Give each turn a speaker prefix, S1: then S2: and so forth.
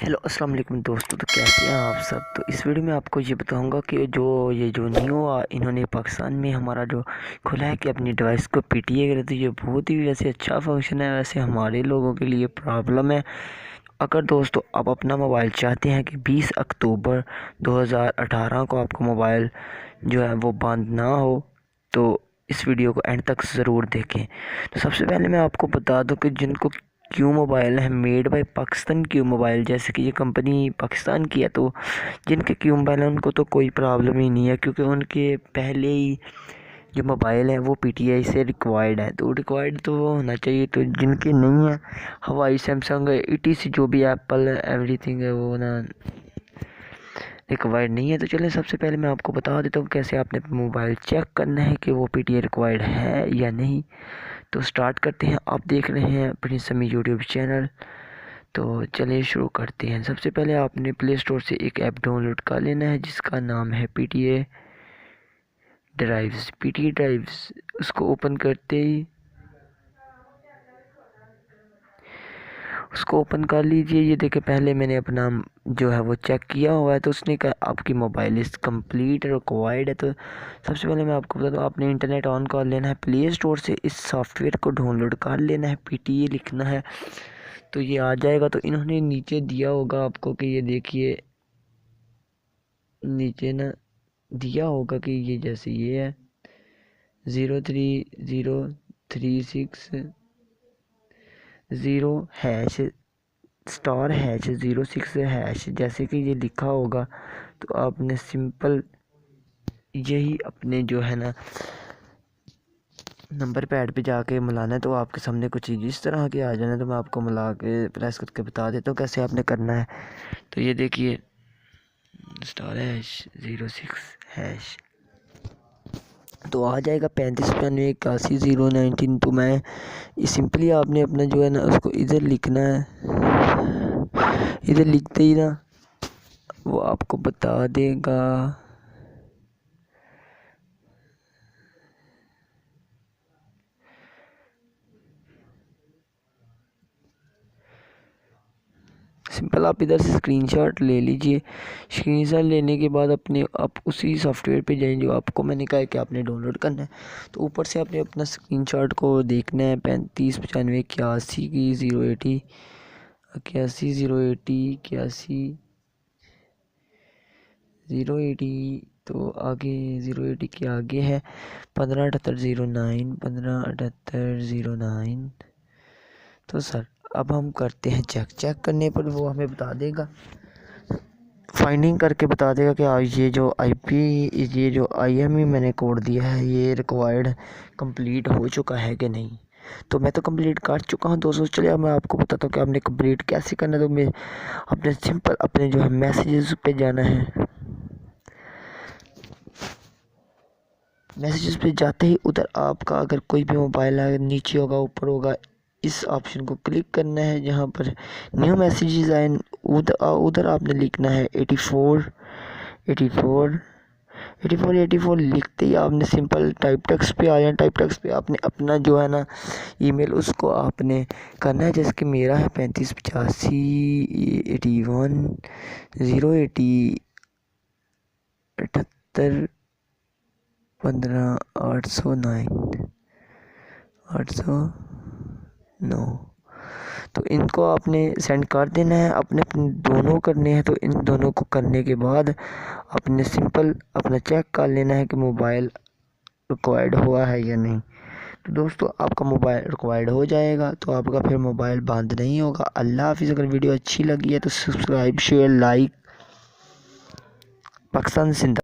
S1: Hello अस्सलाम वालेकुम दोस्तों। तो कैसे हैं आप सब। तो इस वीडियो में आपको ये बताऊंगा कि जो न्यू इन्होंने पाकिस्तान में हमारा जो खुला है कि अपनी डिवाइस को पीटीए करे, तो ये बहुत ही वैसे अच्छा फंक्शन है। वैसे हमारे लोगों के लिए प्रॉब्लम है। अगर दोस्तों आप अपना मोबाइल चाहते हैं कि 20 अक्टूबर 2018 को आपका मोबाइल जो है वो बंद ना हो, तो इस वीडियो को एंड तक ज़रूर देखें। तो सबसे पहले मैं आपको बता दूं कि जिनको क्यू मोबाइल है, made by Pakistan Q mobile, जैसे कि ये कंपनी पाकिस्तान की है, तो जिनके क्यू मोबाइल है उनको तो कोई प्रॉब्लम ही नहीं है, क्योंकि उनके पहले ही जो मोबाइल है वो पीटीआई से रिक्वायर्ड है, तो रिक्वायर्ड तो वो होना चाहिए। तो जिनके नहीं है, हवाई, सैमसंग, ईटीसी, जो भी एप्पल एवरीथिंग है, वो ना रिक्वायर्ड नहीं है। तो चलिए सबसे पहले मैं आपको बता देता हूँ कैसे आपने मोबाइल चेक करना है कि वो पीटीआई रिक्वायर्ड है या नहीं। तो स्टार्ट करते हैं। आप देख रहे हैं अपनी समी यूट्यूब चैनल। तो चलिए शुरू करते हैं। सबसे पहले आपने प्ले स्टोर से एक ऐप डाउनलोड कर लेना है जिसका नाम है पीटीए ड्राइव्स। उसको ओपन करते ही उसको ओपन कर लीजिए। ये देखिए, पहले मैंने अपना जो है वो चेक किया हुआ है, तो उसने कहा आपकी मोबाइल इस कंप्लीट रिक्वायर्ड है। तो सबसे पहले मैं आपको बता दूँ, आपने इंटरनेट ऑन कर लेना है, प्ले स्टोर से इस सॉफ्टवेयर को डाउनलोड कर लेना है, पीटीए लिखना है, तो ये आ जाएगा। तो इन्होंने नीचे दिया होगा आपको कि ये देखिए, नीचे ना दिया होगा कि ये जैसे ये है 03036 0 स्टार हैश 06 हैश, जैसे कि ये लिखा होगा। तो आपने सिंपल यही अपने जो है ना नंबर पैड पे जाके मिलाना है, तो आपके सामने कुछ चीज़ इस तरह के आ जाना। तो मैं आपको मिला के प्रेस करके बता देता हूँ कैसे आपने करना है। तो ये देखिए, स्टार हैश 06 हैश, तो आ जाएगा 3595 81 019। तो मैं सिंपली आपने अपना जो है ना उसको इधर लिखना है। इधर लिखते ही ना वो आपको बता देगा। सिंपल आप इधर से स्क्रीनशॉट ले लीजिए। स्क्रीनशॉट लेने के बाद अपने आप उसी सॉफ्टवेयर पे जाएं जो आपको मैंने कहा है कि आपने डाउनलोड करना है। तो ऊपर से आपने अपना स्क्रीनशॉट को देखना है 3595 81 080 तो आगे 080 के आगे है 157809। तो सर अब हम करते हैं चेक करने पर वो हमें बता देगा, फाइंडिंग करके बता देगा कि ये जो आईएमई मैंने कोड दिया है ये रिक्वायर्ड कंप्लीट हो चुका है कि नहीं। तो मैं तो कंप्लीट कर चुका हूँ दोस्तों। चलिए अब मैं आपको बताता हूँ कि आपने कंप्लीट कैसे करना है। तो मैं अपने सिंपल अपने जो है मैसेजेस पे जाना है। मैसेजेस पे जाते ही उधर आपका अगर कोई भी मोबाइल है, नीचे होगा ऊपर होगा, इस ऑप्शन को क्लिक करना है जहाँ पर न्यू मैसेजेस आए। उधर आपने लिखना है 84 लिखते ही आपने सिंपल टाइप टेक्स्ट पे आ जाए। टाइप टेक्स्ट पे आपने अपना जो है ना ईमेल उसको आपने करना है, जैसे कि मेरा है 3582 080 15 809। तो इनको आपने सेंड कर देना है। अपने अपने दोनों करने हैं। तो इन दोनों को करने के बाद आपने सिंपल अपना चेक कर लेना है कि मोबाइल रिक्वायर्ड हुआ है या नहीं। तो दोस्तों आपका मोबाइल रिक्वायर्ड हो जाएगा, तो आपका फिर मोबाइल बंद नहीं होगा। अल्लाह हाफिज़। अगर वीडियो अच्छी लगी है तो सब्सक्राइब, शेयर, लाइक। पाकिस्तान जिंदा।